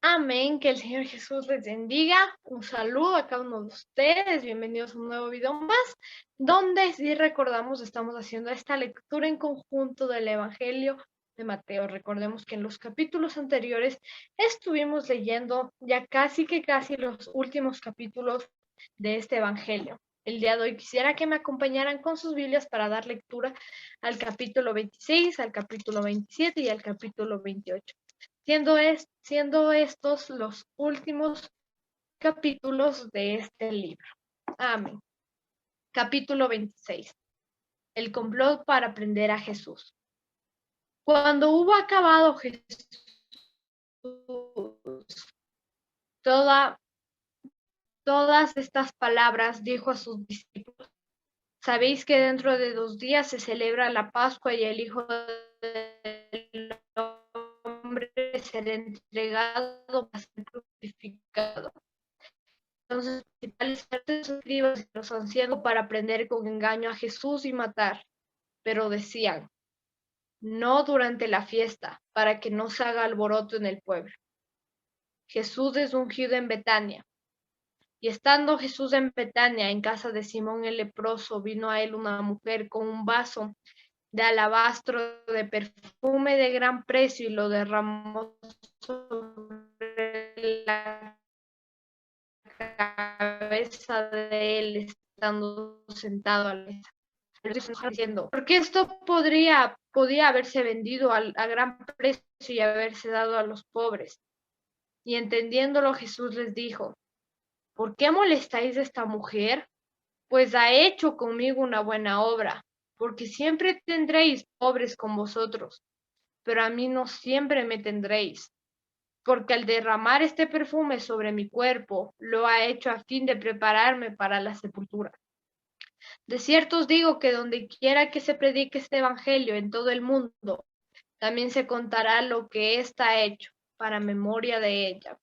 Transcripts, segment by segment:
Amén, que el Señor Jesús les bendiga. Un saludo a cada uno de ustedes. Bienvenidos a un nuevo video más, donde si recordamos estamos haciendo esta lectura en conjunto del Evangelio de Mateo. Recordemos que en los capítulos anteriores estuvimos leyendo ya casi los últimos capítulos de este Evangelio. El día de hoy quisiera que me acompañaran con sus Biblias para dar lectura al capítulo 26, al capítulo 27 y al capítulo 28. Siendo estos los últimos capítulos de este libro. Amén. Capítulo 26. El complot para prender a Jesús. Cuando hubo acabado Jesús todas estas palabras, dijo a sus discípulos: sabéis que dentro de 2 días se celebra la Pascua y el Hijo del Hombre será entregado para ser crucificado. Entonces, los principales escribas los ancianos para prender con engaño a Jesús y matar, pero decían: no durante la fiesta, para que no se haga alboroto en el pueblo. Jesús es ungido en Betania. Y estando Jesús en Betania, en casa de Simón el leproso, vino a él una mujer con un vaso de alabastro de perfume de gran precio y lo derramó sobre la cabeza de él, estando sentado a la mesa. Diciendo, porque esto podía haberse vendido a gran precio y haberse dado a los pobres. Y entendiéndolo, Jesús les dijo: ¿por qué molestáis a esta mujer? Pues ha hecho conmigo una buena obra, porque siempre tendréis pobres con vosotros, pero a mí no siempre me tendréis. Porque al derramar este perfume sobre mi cuerpo, lo ha hecho a fin de prepararme para la sepultura. De cierto os digo que donde quiera que se predique este evangelio en todo el mundo, también se contará lo que está hecho, para memoria de ella.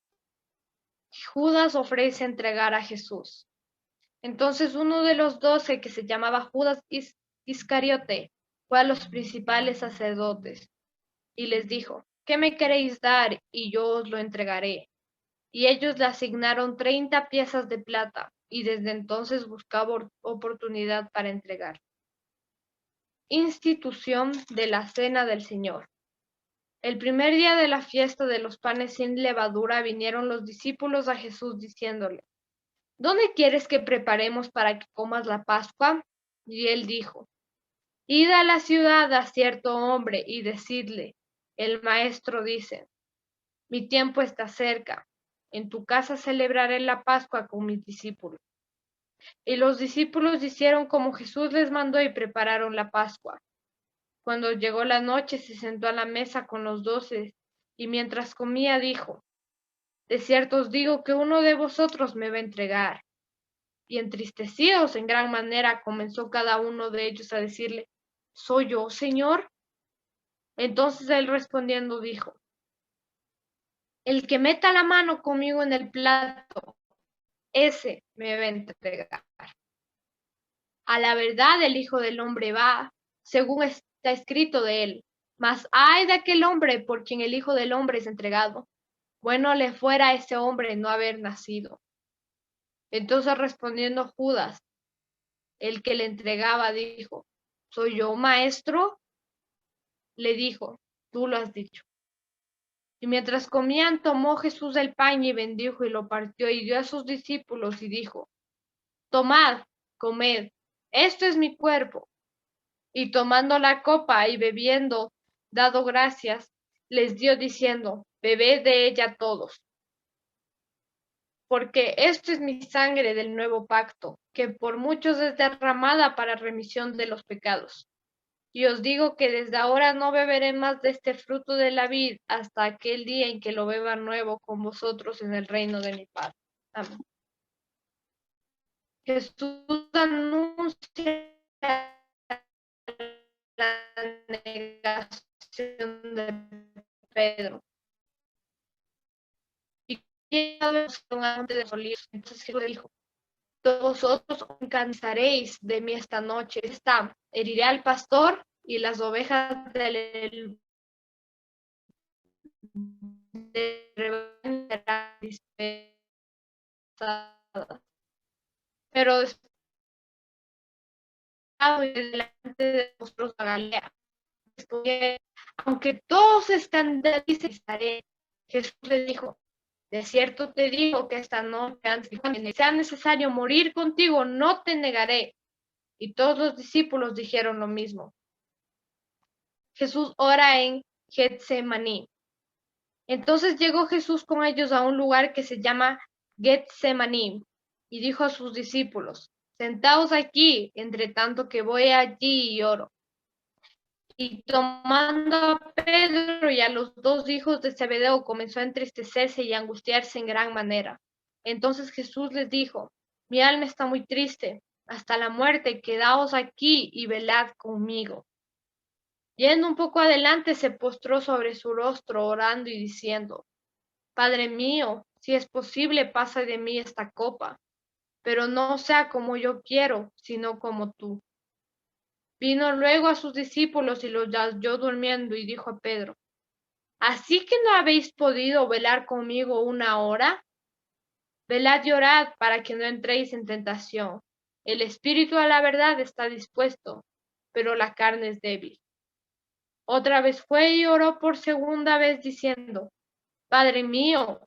Judas ofrece entregar a Jesús. Entonces uno de los 12, que se llamaba Judas Iscariote, fue a los principales sacerdotes y les dijo: ¿qué me queréis dar? Y yo os lo entregaré. Y ellos le asignaron 30 piezas de plata, y desde entonces buscaba oportunidad para entregar. Institución de la Cena del Señor. El primer día de la fiesta de los panes sin levadura vinieron los discípulos a Jesús diciéndole: ¿dónde quieres que preparemos para que comas la Pascua? Y él dijo: id a la ciudad a cierto hombre y decidle: el maestro dice, mi tiempo está cerca, en tu casa celebraré la Pascua con mis discípulos. Y los discípulos hicieron como Jesús les mandó y prepararon la Pascua. Cuando llegó la noche, se sentó a la mesa con los 12, y mientras comía dijo: de cierto os digo que uno de vosotros me va a entregar. Y entristecidos en gran manera, comenzó cada uno de ellos a decirle: ¿soy yo, Señor? Entonces él respondiendo dijo: el que meta la mano conmigo en el plato, ese me va a entregar. A la verdad el Hijo del Hombre va, según está escrito de él. Mas ay de aquel hombre por quien el Hijo del Hombre es entregado. Bueno le fuera a ese hombre no haber nacido. Entonces respondiendo Judas, el que le entregaba, dijo: ¿soy yo, maestro? Le dijo: tú lo has dicho. Y mientras comían, tomó Jesús el pan y bendijo y lo partió y dio a sus discípulos y dijo: tomad, comed, esto es mi cuerpo. Y tomando la copa y bebiendo, dado gracias, les dio diciendo: bebed de ella todos, porque esto es mi sangre del nuevo pacto, que por muchos es derramada para remisión de los pecados. Y os digo que desde ahora no beberé más de este fruto de la vid hasta aquel día en que lo beba nuevo con vosotros en el reino de mi Padre. Amén. Jesús anuncia la negación de Pedro. Y entonces Jesús dijo: todos vosotros os cansaréis de mí esta noche. Está, heriré al pastor y las ovejas del rebaño pasadas. Pero después delante de vosotros a Galilea. Porque, aunque todos escandalicen, estaré. Jesús le dijo, de cierto te digo que esta noche, antes que sea necesario morir contigo, no te negaré. Y todos los discípulos dijeron lo mismo. Jesús ora en Getsemaní. Entonces llegó Jesús con ellos a un lugar que se llama Getsemaní y dijo a sus discípulos, sentaos aquí, entre tanto que voy allí y oro. Y tomando a Pedro y a los dos hijos de Zebedeo, comenzó a entristecerse y a angustiarse en gran manera. Entonces Jesús les dijo, mi alma está muy triste, hasta la muerte, quedaos aquí y velad conmigo. Yendo un poco adelante, se postró sobre su rostro, orando y diciendo, Padre mío, si es posible, pasa de mí esta copa, pero no sea como yo quiero, sino como tú. Vino luego a sus discípulos y los halló durmiendo y dijo a Pedro, ¿así que no habéis podido velar conmigo una hora? Velad y orad para que no entréis en tentación. El espíritu a la verdad está dispuesto, pero la carne es débil. Otra vez fue y oró por segunda vez diciendo, Padre mío,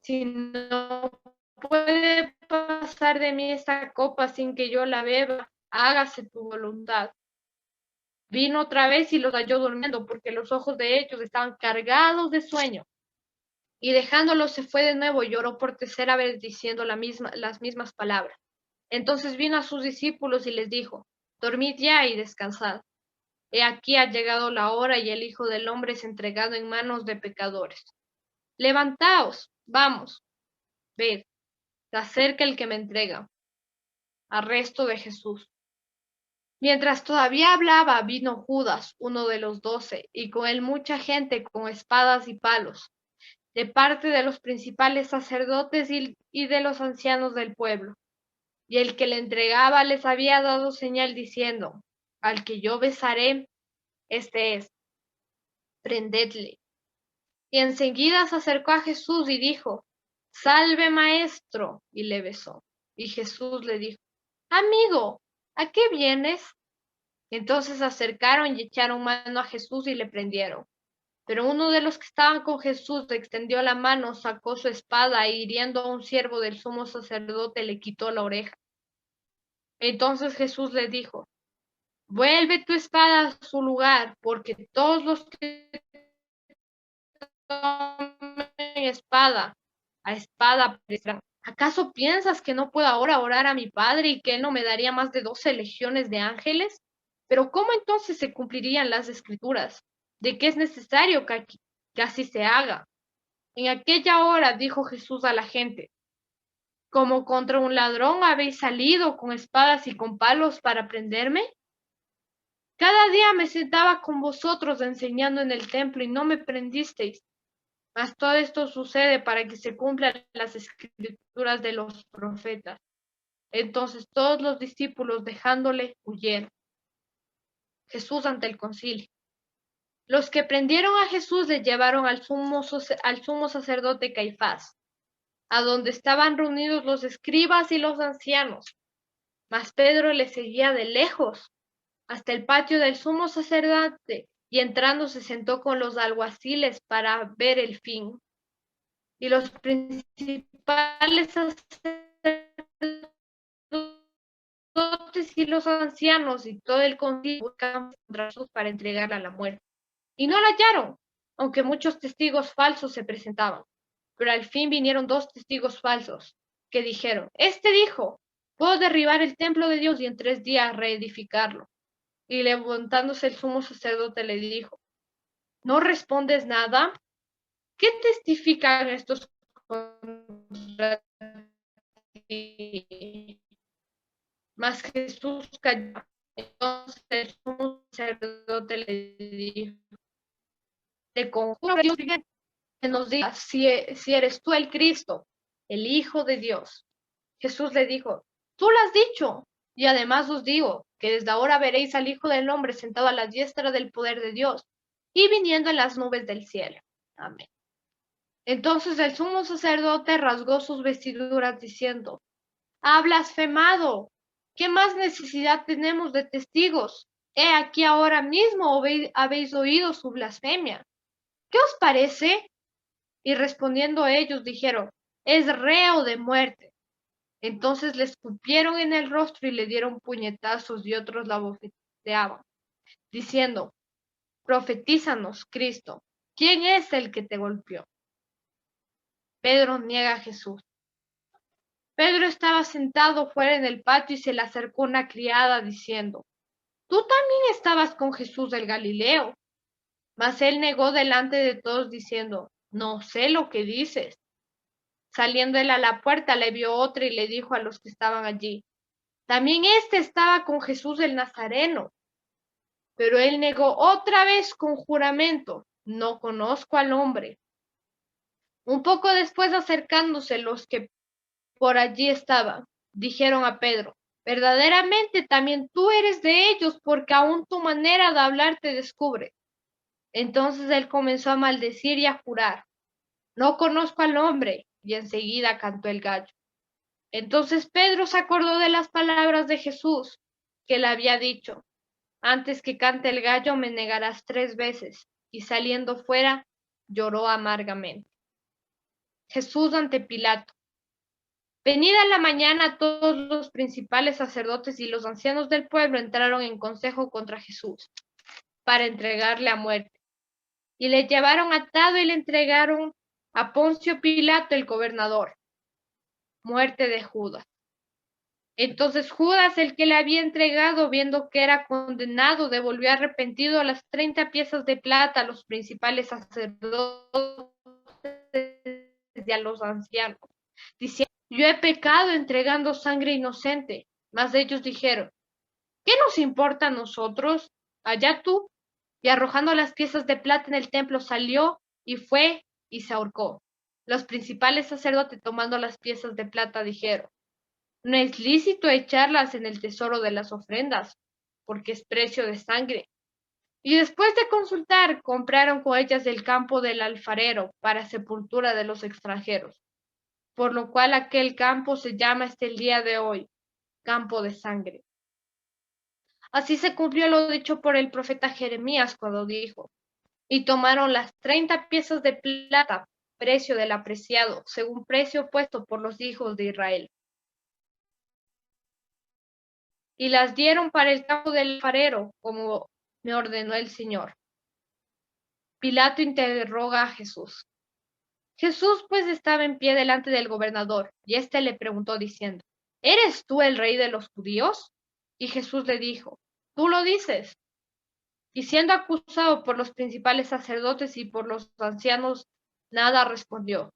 si no puede pasar de mí esta copa sin que yo la beba, hágase tu voluntad. Vino otra vez y los halló durmiendo, porque los ojos de ellos estaban cargados de sueño. Y dejándolos se fue de nuevo y oró por tercera vez diciendo las mismas palabras. Entonces vino a sus discípulos y les dijo, dormid ya y descansad. He aquí ha llegado la hora y el Hijo del Hombre es entregado en manos de pecadores. Levantaos, vamos, ved, se acerca el que me entrega. Arresto de Jesús. Mientras todavía hablaba, vino Judas, uno de los 12, y con él mucha gente con espadas y palos, de parte de los principales sacerdotes y de los ancianos del pueblo. Y el que le entregaba les había dado señal diciendo, al que yo besaré, este es, prendedle. Y enseguida se acercó a Jesús y dijo, Salve, maestro, y le besó. Y Jesús le dijo, Amigo, ¿a qué vienes? Entonces se acercaron y echaron mano a Jesús y le prendieron. Pero uno de los que estaban con Jesús extendió la mano, sacó su espada y hiriendo a un siervo del sumo sacerdote le quitó la oreja. Entonces Jesús le dijo, Vuelve tu espada a su lugar, porque todos los que tomen espada, a espada perecerán. ¿Acaso piensas que no puedo ahora orar a mi Padre y que Él no me daría más de 12 legiones de ángeles? Pero ¿cómo entonces se cumplirían las escrituras de que es necesario que así se haga? En aquella hora dijo Jesús a la gente, ¿como contra un ladrón habéis salido con espadas y con palos para prenderme? Cada día me sentaba con vosotros enseñando en el templo y no me prendisteis. Mas todo esto sucede para que se cumplan las escrituras de los profetas. Entonces todos los discípulos, dejándole, huyeron. Jesús ante el concilio. Los que prendieron a Jesús le llevaron al sumo sacerdote Caifás, a donde estaban reunidos los escribas y los ancianos. Mas Pedro le seguía de lejos hasta el patio del sumo sacerdote, y entrando se sentó con los alguaciles para ver el fin. Y los principales sacerdotes y los ancianos y todo el concilio buscaban contra Jesús para entregarla a la muerte. Y no la hallaron, aunque muchos testigos falsos se presentaban. Pero al fin vinieron 2 testigos falsos, que dijeron, Este dijo, puedo derribar el templo de Dios y en 3 días reedificarlo. Y levantándose el sumo sacerdote le dijo, ¿no respondes nada? ¿Qué testifican estos contra ti? Mas Jesús calló. Entonces el sumo sacerdote le dijo, te conjuro que nos digas si eres tú el Cristo, el Hijo de Dios. Jesús le dijo, tú lo has dicho, y además os digo que desde ahora veréis al Hijo del Hombre sentado a la diestra del poder de Dios y viniendo en las nubes del cielo. Amén. Entonces el sumo sacerdote rasgó sus vestiduras diciendo: «Ha blasfemado. ¿Qué más necesidad tenemos de testigos? He aquí ahora mismo habéis oído su blasfemia. ¿Qué os parece?». Y respondiendo ellos dijeron: «Es reo de muerte». Entonces le escupieron en el rostro y le dieron puñetazos, y otros la bofeteaban, diciendo: «Profetízanos, Cristo, ¿quién es el que te golpeó?». Pedro niega a Jesús. Pedro estaba sentado fuera en el patio y se le acercó una criada diciendo: «Tú también estabas con Jesús del Galileo». Mas él negó delante de todos diciendo: «No sé lo que dices». Saliendo él a la puerta, le vio otra y le dijo a los que estaban allí: «También éste estaba con Jesús el Nazareno». Pero él negó otra vez con juramento: «No conozco al hombre». Un poco después, acercándose los que por allí estaban, dijeron a Pedro: «Verdaderamente también tú eres de ellos, porque aún tu manera de hablar te descubre». Entonces él comenzó a maldecir y a jurar: «No conozco al hombre». Y enseguida cantó el gallo. Entonces Pedro se acordó de las palabras de Jesús, que le había dicho: «Antes que cante el gallo me negarás 3 veces». Y saliendo fuera, lloró amargamente. Jesús ante Pilato. Venida la mañana, todos los principales sacerdotes y los ancianos del pueblo entraron en consejo contra Jesús para entregarle a muerte. Y le llevaron atado y le entregaron a Poncio Pilato, el gobernador. Muerte de Judas. Entonces Judas, el que le había entregado, viendo que era condenado, devolvió arrepentido las 30 piezas de plata a los principales sacerdotes y a los ancianos, diciendo: «Yo he pecado entregando sangre inocente». Mas ellos dijeron: «¿Qué nos importa a nosotros? Allá tú». Y arrojando las piezas de plata en el templo, salió y fue y se ahorcó. Los principales sacerdotes, tomando las piezas de plata, dijeron: «No es lícito echarlas en el tesoro de las ofrendas, porque es precio de sangre». Y después de consultar, compraron con ellas el campo del alfarero para sepultura de los extranjeros, por lo cual aquel campo se llama hasta el día de hoy campo de sangre. Así se cumplió lo dicho por el profeta Jeremías cuando dijo: «Y tomaron las 30 piezas de plata, precio del apreciado, según precio puesto por los hijos de Israel, y las dieron para el campo del alfarero, como me ordenó el Señor». Pilato interroga a Jesús. Jesús pues estaba en pie delante del gobernador, y éste le preguntó diciendo: «¿Eres tú el rey de los judíos?». Y Jesús le dijo: «Tú lo dices». Y siendo acusado por los principales sacerdotes y por los ancianos, nada respondió.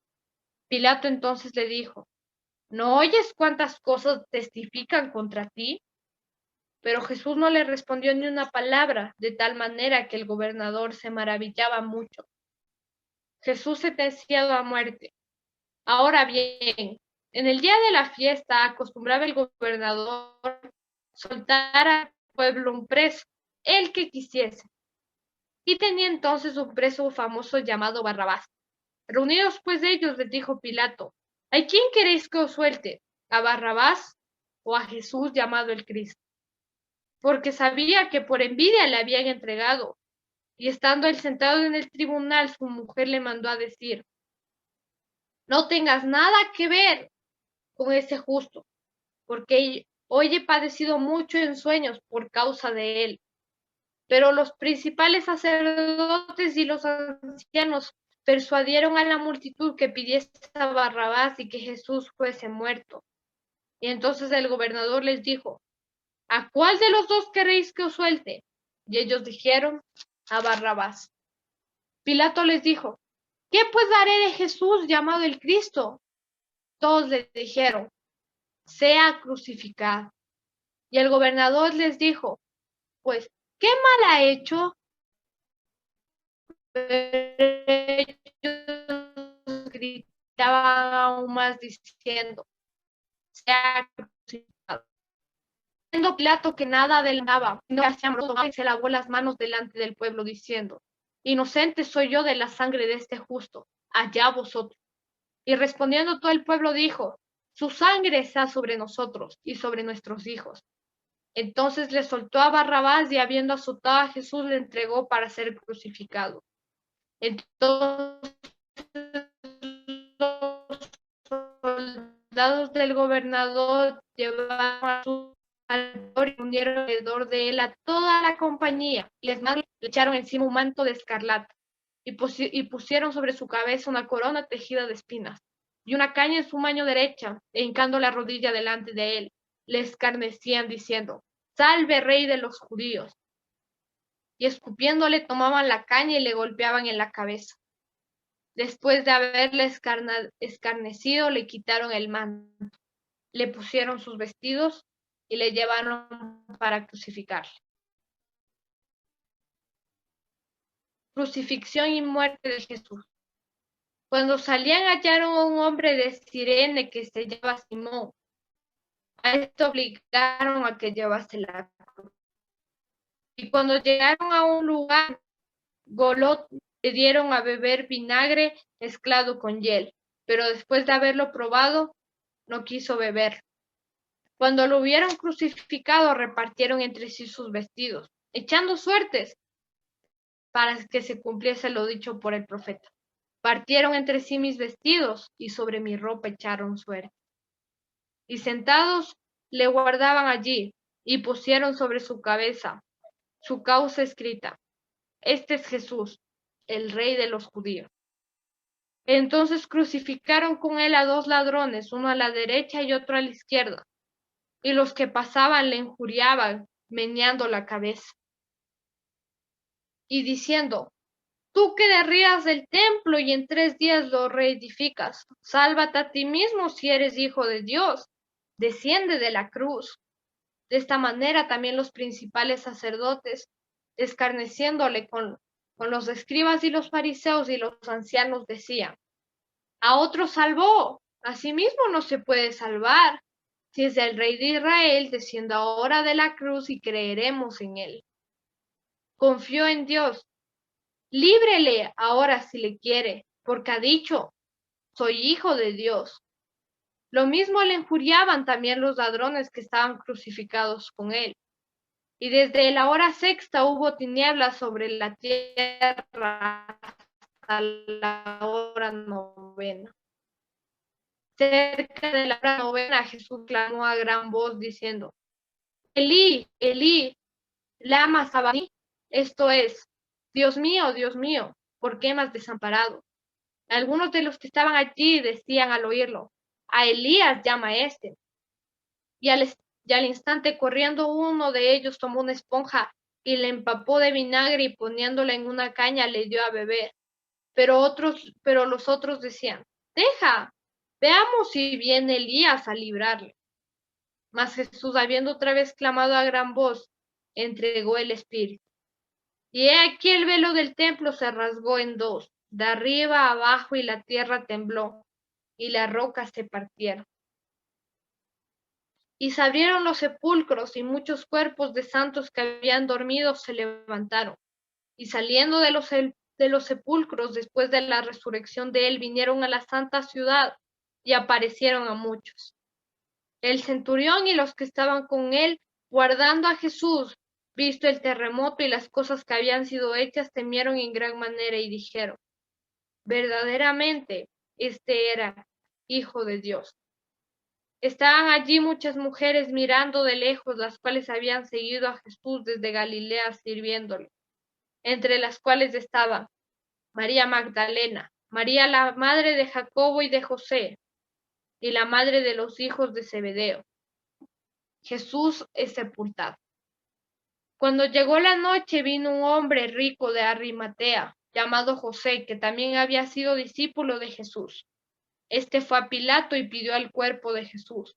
Pilato entonces le dijo: «¿No oyes cuántas cosas testifican contra ti?». Pero Jesús no le respondió ni una palabra, de tal manera que el gobernador se maravillaba mucho. Jesús sentenciado a muerte. Ahora bien, en el día de la fiesta acostumbraba el gobernador soltar al pueblo un preso, el que quisiese. Y tenía entonces un preso famoso llamado Barrabás. Reunidos pues ellos, les dijo Pilato: «¿A quién queréis que os suelte? ¿A Barrabás o a Jesús llamado el Cristo?». Porque sabía que por envidia le habían entregado. Y estando él sentado en el tribunal, su mujer le mandó a decir: «No tengas nada que ver con ese justo, porque hoy he padecido mucho en sueños por causa de él». Pero los principales sacerdotes y los ancianos persuadieron a la multitud que pidiese a Barrabás y que Jesús fuese muerto. Y entonces el gobernador les dijo: «¿A cuál de los dos queréis que os suelte?». Y ellos dijeron: «A Barrabás». Pilato les dijo: «¿Qué pues haré de Jesús llamado el Cristo?». Todos le dijeron: «Sea crucificado». Y el gobernador les dijo: «Pues, ¿qué mal ha hecho?». Pero ellos gritaban aún más diciendo: «Sea crucificado». Viendo Pilato que nada adelantaba, no hacía, se lavó las manos delante del pueblo diciendo: «Inocente soy yo de la sangre de este justo». allá vosotros. Y respondiendo todo el pueblo dijo, su sangre sea sobre nosotros y sobre nuestros hijos. Entonces le soltó a Barrabás y habiendo azotado a Jesús le entregó para ser crucificado. Entonces los soldados del gobernador llevaron a Jesús al pueblo y reunieron alrededor de él a toda la compañía y le echaron encima un manto de escarlata y pusieron sobre su cabeza una corona tejida de espinas y una caña en su mano derecha, e hincando la rodilla delante de él, le escarnecían diciendo, Salve, Rey de los judíos. Y escupiéndole tomaban la caña y le golpeaban en la cabeza. Después de haberle escarnecido, le quitaron el manto, le pusieron sus vestidos y le llevaron para crucificarle. Crucifixión y muerte de Jesús. Cuando salían hallaron a un hombre de Cirene que se llama Simón. A esto obligaron a que llevase la cruz. Y cuando llegaron a un lugar, Golot le dieron a beber vinagre mezclado con hiel, pero después de haberlo probado, no quiso beber. Cuando lo hubieron crucificado, repartieron entre sí sus vestidos, echando suertes para que se cumpliese lo dicho por el profeta. Partieron entre sí mis vestidos y sobre mi ropa echaron suerte. Y sentados le guardaban allí y pusieron sobre su cabeza su causa escrita. Este es Jesús, el Rey de los judíos. Entonces crucificaron con él a dos ladrones, uno a la derecha y otro a la izquierda. Y los que pasaban le injuriaban, meneando la cabeza y diciendo, tú que derribas el templo y en 3 días lo reedificas, sálvate a ti mismo si eres hijo de Dios, desciende de la cruz. De esta manera también los principales sacerdotes, escarneciéndole con los escribas y los fariseos y los ancianos, decían, a otro salvó, a sí mismo no se puede salvar. Si es el Rey de Israel, descienda ahora de la cruz y creeremos en él. Confió en Dios. Líbrele ahora si le quiere, porque ha dicho, soy hijo de Dios. Lo mismo le injuriaban también los ladrones que estaban crucificados con él. Y desde la hora sexta hubo tinieblas sobre la tierra hasta la hora novena. Cerca de la hora novena Jesús clamó a gran voz diciendo, Elí, Elí, lama sabactani, esto es, Dios mío, ¿por qué me has desamparado? Algunos de los que estaban allí decían al oírlo, a Elías llama este. Y al instante corriendo uno de ellos tomó una esponja y le empapó de vinagre y poniéndola en una caña le dio a beber. Pero los otros decían, deja, veamos si viene Elías a librarle. Mas Jesús, habiendo otra vez clamado a gran voz, entregó el espíritu. Y he aquí el velo del templo se rasgó en dos, de arriba a abajo, y la tierra tembló, y las rocas se partieron. Y se abrieron los sepulcros, y muchos cuerpos de santos que habían dormido se levantaron. Y saliendo de los sepulcros, después de la resurrección de él, vinieron a la santa ciudad y aparecieron a muchos. El centurión y los que estaban con él, guardando a Jesús, visto el terremoto y las cosas que habían sido hechas, temieron en gran manera y dijeron, verdaderamente, este era Hijo de Dios. Estaban allí muchas mujeres mirando de lejos, las cuales habían seguido a Jesús desde Galilea sirviéndole, entre las cuales estaban María Magdalena, María la madre de Jacobo y de José, y la madre de los hijos de Zebedeo. Jesús es sepultado. Cuando llegó la noche, vino un hombre rico de Arimatea, llamado José, que también había sido discípulo de Jesús. Este fue a Pilato y pidió el cuerpo de Jesús.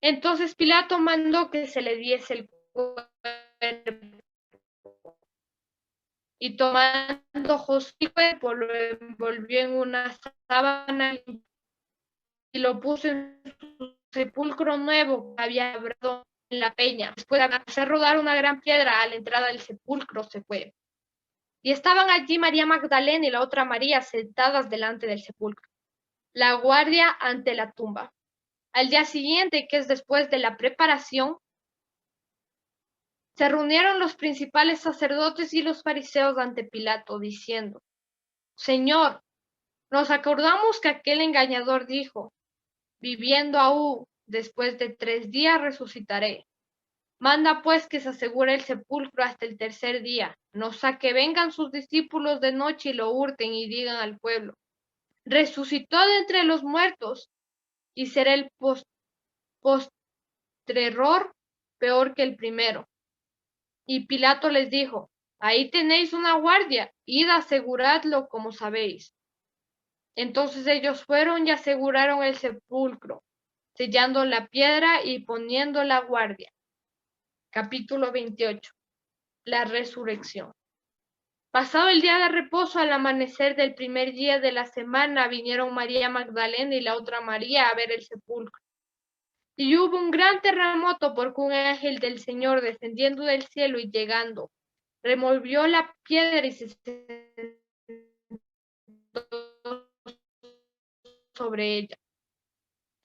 Entonces Pilato mandó que se le diese el cuerpo, y tomando José el cuerpo, lo envolvió en una sábana y lo puso en su sepulcro nuevo que había labrado en la peña. Después de hacer rodar una gran piedra a la entrada del sepulcro, se fue. Y estaban allí María Magdalena y la otra María sentadas delante del sepulcro. La guardia ante la tumba. Al día siguiente, que es después de la preparación, se reunieron los principales sacerdotes y los fariseos ante Pilato, diciendo: Señor, nos acordamos que aquel engañador dijo: viviendo aún, después de 3 días resucitaré. Manda pues que se asegure el sepulcro hasta el tercer día, no sea que vengan sus discípulos de noche y lo hurten y digan al pueblo: resucitó de entre los muertos, y será el postreror peor que el primero. Y Pilato les dijo: ahí tenéis una guardia, id aseguradlo como sabéis. Entonces ellos fueron y aseguraron el sepulcro, sellando la piedra y poniendo la guardia. Capítulo 28. La resurrección. Pasado el día de reposo, al amanecer del primer día de la semana, vinieron María Magdalena y la otra María a ver el sepulcro. Y hubo un gran terremoto, porque un ángel del Señor, descendiendo del cielo y llegando, removió la piedra y se sentó sobre ella.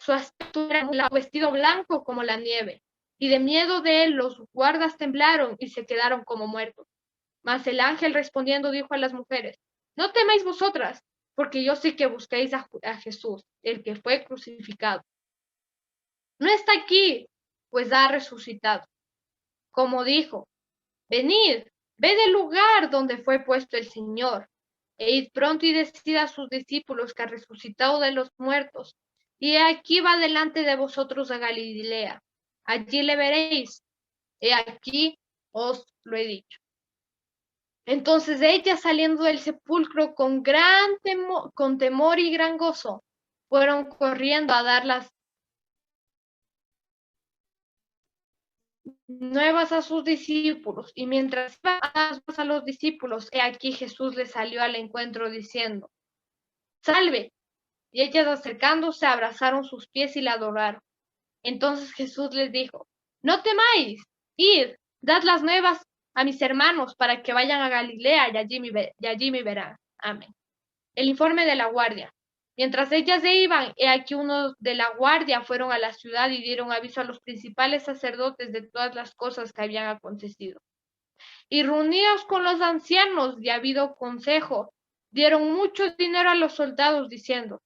Su aspecto era vestido blanco como la nieve, y de miedo de él los guardas temblaron y se quedaron como muertos. Mas el ángel respondiendo dijo a las mujeres: no temáis vosotras, porque yo sé que buscáis a Jesús, el que fue crucificado. No está aquí, pues ha resucitado. Como dijo: venid, ved el lugar donde fue puesto el Señor, e id pronto y decid a sus discípulos que ha resucitado de los muertos, y aquí va delante de vosotros a Galilea. Allí le veréis, he aquí os lo he dicho. Entonces ellas, saliendo del sepulcro con temor y gran gozo, fueron corriendo a dar las nuevas a sus discípulos. Y mientras iban a los discípulos, he aquí Jesús les salió al encuentro diciendo: ¡salve! Y ellas, acercándose, abrazaron sus pies y la adoraron. Entonces Jesús les dijo: no temáis, id, dad las nuevas a mis hermanos para que vayan a Galilea y allí me verán. Amén. El informe de la guardia. Mientras ellas se iban, he aquí unos de la guardia fueron a la ciudad y dieron aviso a los principales sacerdotes de todas las cosas que habían acontecido. Y reunidos con los ancianos y habido consejo, dieron mucho dinero a los soldados, diciendo: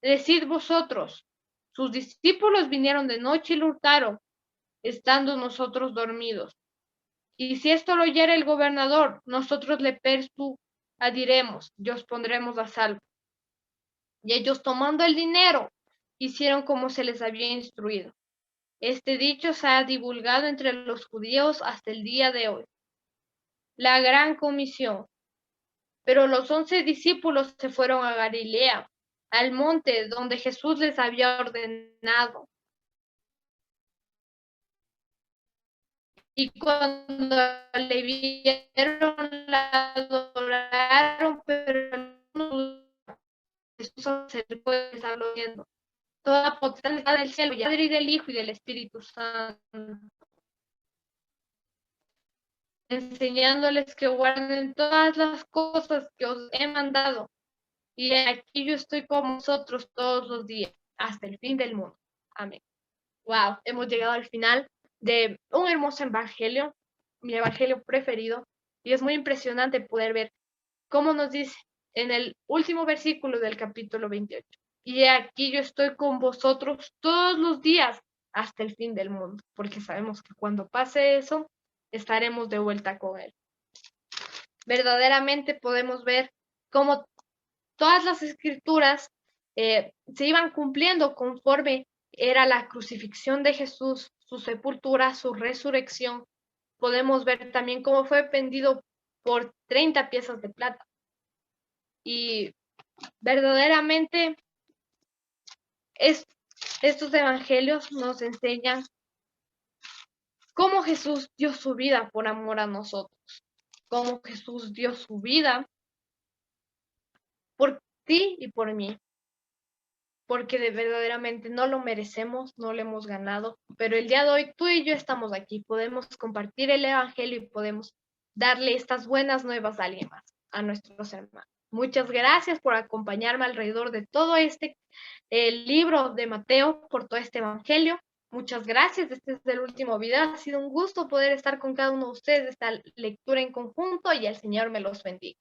decid vosotros, sus discípulos vinieron de noche y lo hurtaron, estando nosotros dormidos. Y si esto lo oyera el gobernador, nosotros le persuadiremos y os pondremos a salvo. Y ellos, tomando el dinero, hicieron como se les había instruido. Este dicho se ha divulgado entre los judíos hasta el día de hoy. La gran comisión. Pero los 11 discípulos se fueron a Galilea, al monte donde Jesús les había ordenado. Y cuando le vieron, la adoraron, pero Jesús se acercó y les habló diciendo: toda potestad está del cielo, y Padre, y del Hijo, y del Espíritu Santo, enseñándoles que guarden todas las cosas que os he mandado. Y aquí yo estoy con vosotros todos los días, hasta el fin del mundo. Amén. Wow, hemos llegado al final de un hermoso evangelio, mi evangelio preferido, y es muy impresionante poder ver cómo nos dice en el último versículo del capítulo 28. Y aquí yo estoy con vosotros todos los días hasta el fin del mundo, porque sabemos que cuando pase eso, estaremos de vuelta con Él. Verdaderamente podemos ver cómo todas las escrituras se iban cumpliendo conforme era la crucifixión de Jesús, su sepultura, su resurrección. Podemos ver también cómo fue vendido por 30 piezas de plata. Y verdaderamente estos evangelios nos enseñan cómo Jesús dio su vida por amor a nosotros, cómo Jesús dio su vida por ti y por mí, porque verdaderamente no lo merecemos, no lo hemos ganado, pero el día de hoy tú y yo estamos aquí, podemos compartir el evangelio y podemos darle estas buenas nuevas a alguien más, a nuestros hermanos. Muchas gracias por acompañarme alrededor de todo este libro de Mateo, por todo este evangelio. Muchas gracias. Este es el último video. Ha sido un gusto poder estar con cada uno de ustedes, esta lectura en conjunto, y el Señor me los bendiga.